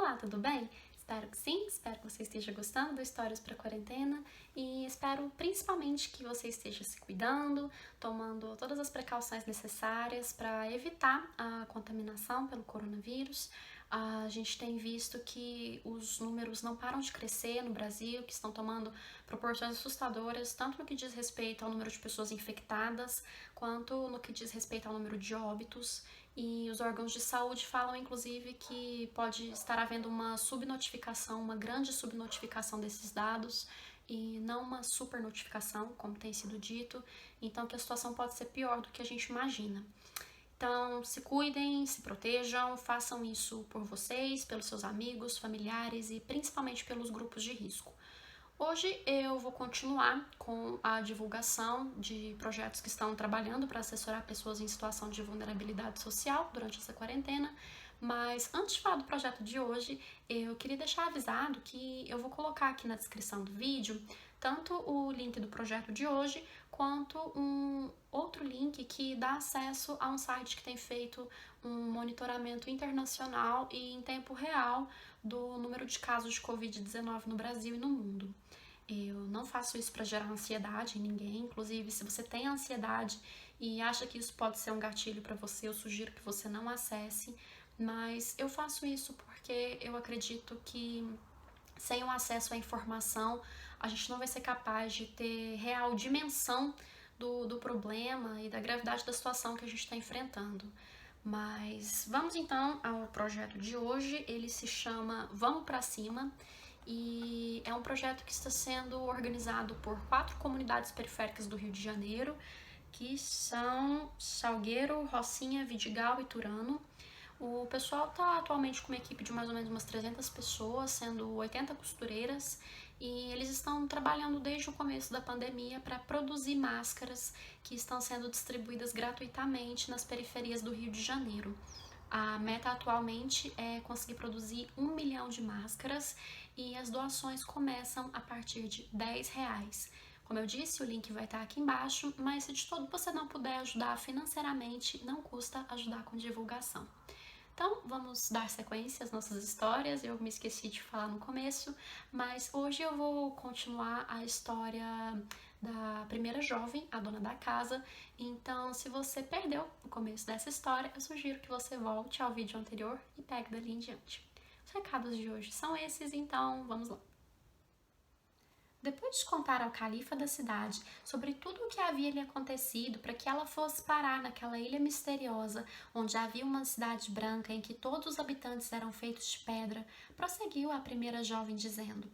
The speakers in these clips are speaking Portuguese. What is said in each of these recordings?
Olá, tudo bem? Espero que sim, espero que você esteja gostando do Histórias para Quarentena e espero principalmente que você esteja se cuidando, tomando todas as precauções necessárias para evitar a contaminação pelo coronavírus. A gente tem visto que os números não param de crescer no Brasil, que estão tomando proporções assustadoras, tanto no que diz respeito ao número de pessoas infectadas, quanto no que diz respeito ao número de óbitos. E os órgãos de saúde falam, inclusive, que pode estar havendo uma subnotificação, uma grande subnotificação desses dados e não uma supernotificação, como tem sido dito. Então, que a situação pode ser pior do que a gente imagina. Então, se cuidem, se protejam, façam isso por vocês, pelos seus amigos, familiares e principalmente pelos grupos de risco. Hoje eu vou continuar com a divulgação de projetos que estão trabalhando para assessorar pessoas em situação de vulnerabilidade social durante essa quarentena, mas antes de falar do projeto de hoje, eu queria deixar avisado que eu vou colocar aqui na descrição do vídeo tanto o link do projeto de hoje, quanto um outro link que dá acesso a um site que tem feito um monitoramento internacional e em tempo real do número de casos de Covid-19 no Brasil e no mundo. Eu não faço isso para gerar ansiedade em ninguém, inclusive se você tem ansiedade e acha que isso pode ser um gatilho para você, eu sugiro que você não acesse, mas eu faço isso porque eu acredito que sem o acesso à informação, a gente não vai ser capaz de ter real dimensão do problema e da gravidade da situação que a gente está enfrentando. Mas vamos então ao projeto de hoje. Ele se chama Vamos Pra Cima e é um projeto que está sendo organizado por 4 comunidades periféricas do Rio de Janeiro, que são Salgueiro, Rocinha, Vidigal e Turano. O pessoal está atualmente com uma equipe de mais ou menos umas 300 pessoas, sendo 80 costureiras, e eles estão trabalhando desde o começo da pandemia para produzir máscaras que estão sendo distribuídas gratuitamente nas periferias do Rio de Janeiro. A meta atualmente é conseguir produzir 1 milhão de máscaras e as doações começam a partir de R$ 10. Como eu disse, o link vai estar aqui embaixo, mas se de todo você não puder ajudar financeiramente, não custa ajudar com divulgação. Então, vamos dar sequência às nossas histórias. Eu me esqueci de falar no começo, mas hoje eu vou continuar a história da primeira jovem, a dona da casa. Então, se você perdeu o começo dessa história, eu sugiro que você volte ao vídeo anterior e pegue dali em diante. Os recados de hoje são esses, então vamos lá. Depois de contar ao califa da cidade sobre tudo o que havia lhe acontecido para que ela fosse parar naquela ilha misteriosa, onde havia uma cidade branca em que todos os habitantes eram feitos de pedra, prosseguiu a primeira jovem dizendo: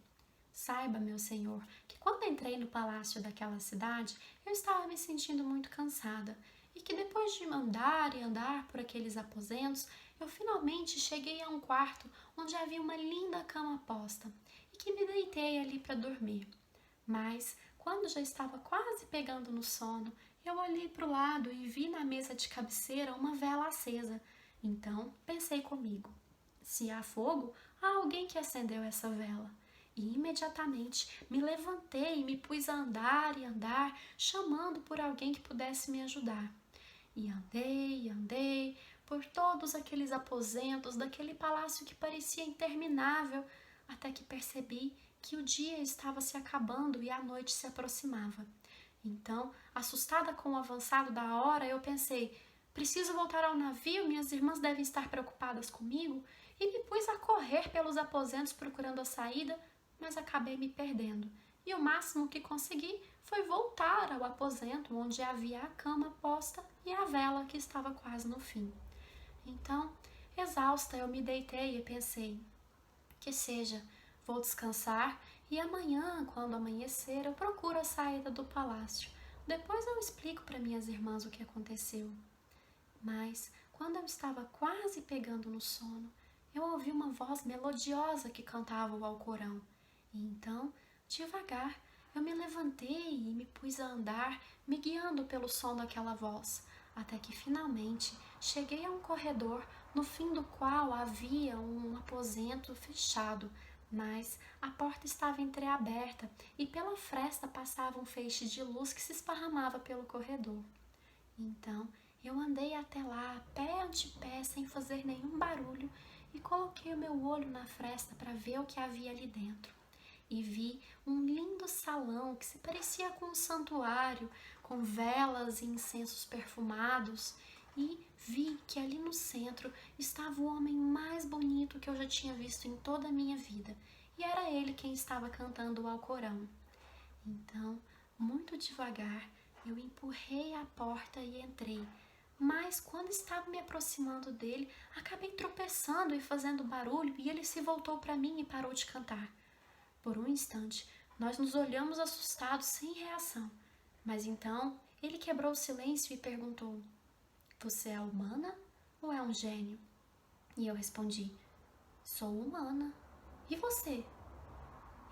Saiba, meu senhor, que quando entrei no palácio daquela cidade, eu estava me sentindo muito cansada, e que depois de andar e andar por aqueles aposentos, eu finalmente cheguei a um quarto onde havia uma linda cama posta, e que me deitei ali para dormir. Mas, quando já estava quase pegando no sono, eu olhei para o lado e vi na mesa de cabeceira uma vela acesa. Então, pensei comigo: se há fogo, há alguém que acendeu essa vela. E imediatamente me levantei e me pus a andar e andar, chamando por alguém que pudesse me ajudar. E andei por todos aqueles aposentos daquele palácio que parecia interminável, até que percebi que o dia estava se acabando e a noite se aproximava. Então, assustada com o avançado da hora, eu pensei: preciso voltar ao navio, minhas irmãs devem estar preocupadas comigo, e me pus a correr pelos aposentos procurando a saída, mas acabei me perdendo. E o máximo que consegui foi voltar ao aposento onde havia a cama posta e a vela que estava quase no fim. Então, exausta, eu me deitei e pensei: que seja, vou descansar e amanhã, quando amanhecer, eu procuro a saída do palácio. Depois eu explico para minhas irmãs o que aconteceu. Mas, quando eu estava quase pegando no sono, eu ouvi uma voz melodiosa que cantava o Alcorão. E então, devagar, eu me levantei e me pus a andar, me guiando pelo som daquela voz, até que finalmente cheguei a um corredor no fim do qual havia um aposento fechado, mas a porta estava entreaberta e pela fresta passava um feixe de luz que se esparramava pelo corredor. Então eu andei até lá, pé ante pé, sem fazer nenhum barulho, e coloquei o meu olho na fresta para ver o que havia ali dentro. E vi um lindo salão que se parecia com um santuário, com velas e incensos perfumados, e vi que ali no centro estava o homem mais bonito que eu já tinha visto em toda a minha vida, e era ele quem estava cantando o Alcorão. Então, muito devagar, eu empurrei a porta e entrei. Mas quando estava me aproximando dele, acabei tropeçando e fazendo barulho, e ele se voltou para mim e parou de cantar. Por um instante, nós nos olhamos assustados, sem reação. Mas então, ele quebrou o silêncio e perguntou: "Você é humana ou é um gênio?" E eu respondi: "Sou humana. E você?"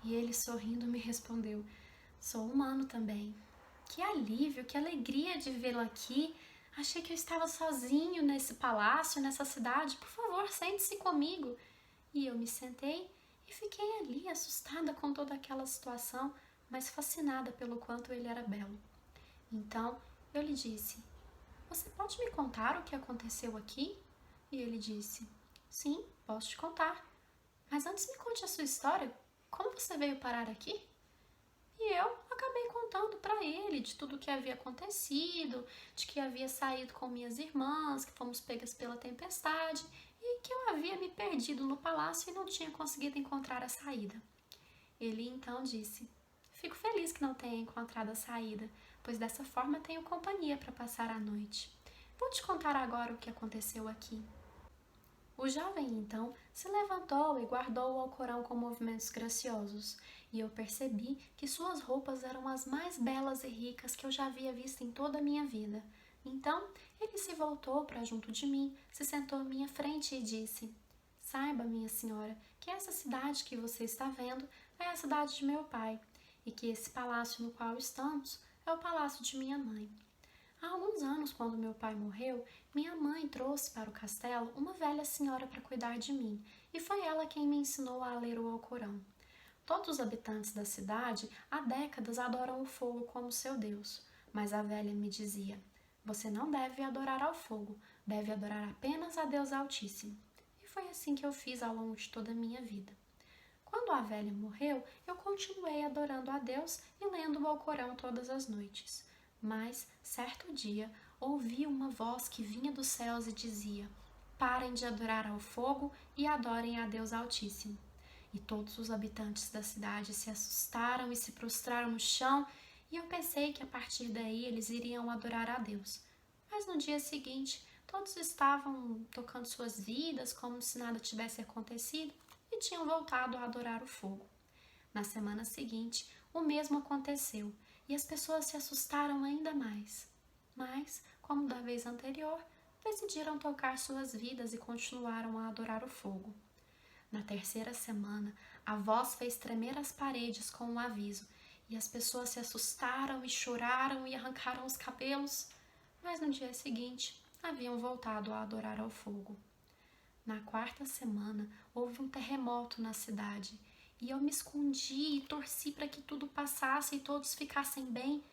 E ele, sorrindo, me respondeu: "Sou humano também." Que alívio, que alegria de vê-lo aqui. Achei que eu estava sozinho nesse palácio, nessa cidade. Por favor, sente-se comigo. E eu me sentei e fiquei ali, assustada com toda aquela situação, mas fascinada pelo quanto ele era belo. Então eu lhe disse: "Você pode me contar o que aconteceu aqui?" E ele disse: "Sim, posso te contar. Mas antes me conte a sua história. Como você veio parar aqui?" E eu acabei contando para ele de tudo o que havia acontecido, de que havia saído com minhas irmãs, que fomos pegas pela tempestade e que eu havia me perdido no palácio e não tinha conseguido encontrar a saída. Ele então disse: "Fico feliz que não tenha encontrado a saída, pois dessa forma tenho companhia para passar a noite. Vou te contar agora o que aconteceu aqui." O jovem então se levantou e guardou o Alcorão com movimentos graciosos, e eu percebi que suas roupas eram as mais belas e ricas que eu já havia visto em toda a minha vida. Então ele se voltou para junto de mim, se sentou à minha frente e disse: "Saiba, minha senhora, que essa cidade que você está vendo é a cidade de meu pai, e que esse palácio no qual estamos é o palácio de minha mãe. Há alguns anos, quando meu pai morreu, minha mãe trouxe para o castelo uma velha senhora para cuidar de mim, e foi ela quem me ensinou a ler o Alcorão. Todos os habitantes da cidade há décadas adoram o fogo como seu Deus, mas a velha me dizia: "Você não deve adorar ao fogo, deve adorar apenas a Deus Altíssimo." E foi assim que eu fiz ao longo de toda a minha vida. Quando a velha morreu, eu continuei adorando a Deus e lendo o Alcorão todas as noites. Mas, certo dia, ouvi uma voz que vinha dos céus e dizia: "Parem de adorar ao fogo e adorem a Deus Altíssimo." E todos os habitantes da cidade se assustaram e se prostraram no chão, e eu pensei que a partir daí eles iriam adorar a Deus. Mas no dia seguinte, todos estavam tocando suas vidas como se nada tivesse acontecido e tinham voltado a adorar o fogo. Na semana seguinte, o mesmo aconteceu, e as pessoas se assustaram ainda mais. Mas, como da vez anterior, decidiram tocar suas vidas e continuaram a adorar o fogo. Na terceira semana, a voz fez tremer as paredes com um aviso, e as pessoas se assustaram e choraram e arrancaram os cabelos, mas no dia seguinte haviam voltado a adorar ao fogo. Na quarta semana, houve um terremoto na cidade, e eu me escondi e torci para que tudo passasse e todos ficassem bem,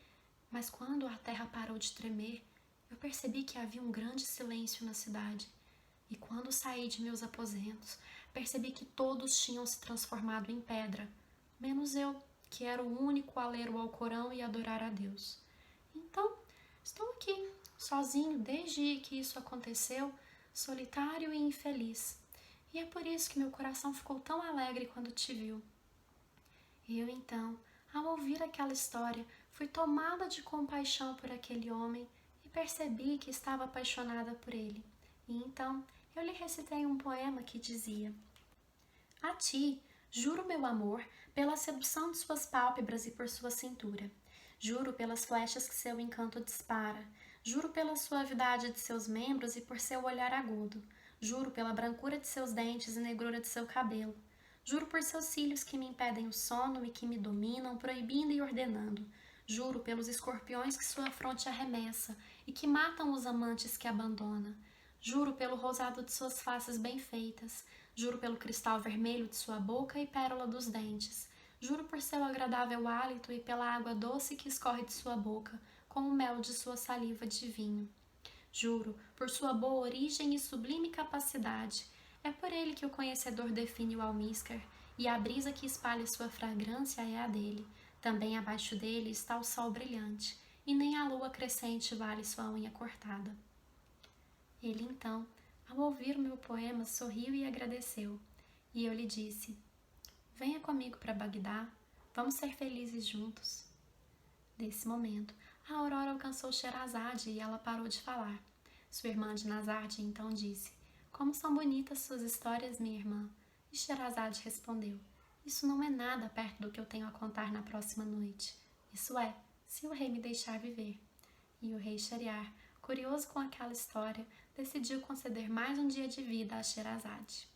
mas quando a terra parou de tremer, eu percebi que havia um grande silêncio na cidade. E quando saí de meus aposentos, percebi que todos tinham se transformado em pedra, menos eu, que era o único a ler o Alcorão e adorar a Deus. Então, estou aqui, sozinho desde que isso aconteceu, solitário e infeliz. E é por isso que meu coração ficou tão alegre quando te viu. Eu, então, ao ouvir aquela história, fui tomada de compaixão por aquele homem e percebi que estava apaixonada por ele. E então, eu lhe recitei um poema que dizia: "A ti, juro meu amor, pela sedução de suas pálpebras e por sua cintura. Juro pelas flechas que seu encanto dispara. Juro pela suavidade de seus membros e por seu olhar agudo. Juro pela brancura de seus dentes e negrura de seu cabelo. Juro por seus cílios que me impedem o sono e que me dominam, proibindo e ordenando. Juro pelos escorpiões que sua fronte arremessa e que matam os amantes que abandona. Juro pelo rosado de suas faces bem feitas. Juro pelo cristal vermelho de sua boca e pérola dos dentes. Juro por seu agradável hálito e pela água doce que escorre de sua boca, com o mel de sua saliva de vinho. Juro por sua boa origem e sublime capacidade. É por ele que o conhecedor define o almíscar, e a brisa que espalha sua fragrância é a dele. Também abaixo dele está o sol brilhante, e nem a lua crescente vale sua unha cortada. Ele então, ao ouvir o meu poema, sorriu e agradeceu, e eu lhe disse: venha comigo para Bagdá, vamos ser felizes juntos. Nesse momento, a aurora alcançou Sherazade e ela parou de falar. Sua irmã Dinazade então disse: como são bonitas suas histórias, minha irmã. E Sherazade respondeu: isso não é nada perto do que eu tenho a contar na próxima noite. Isso é, se o rei me deixar viver. E o rei Sheriar, curioso com aquela história, decidiu conceder mais um dia de vida a Sherazade.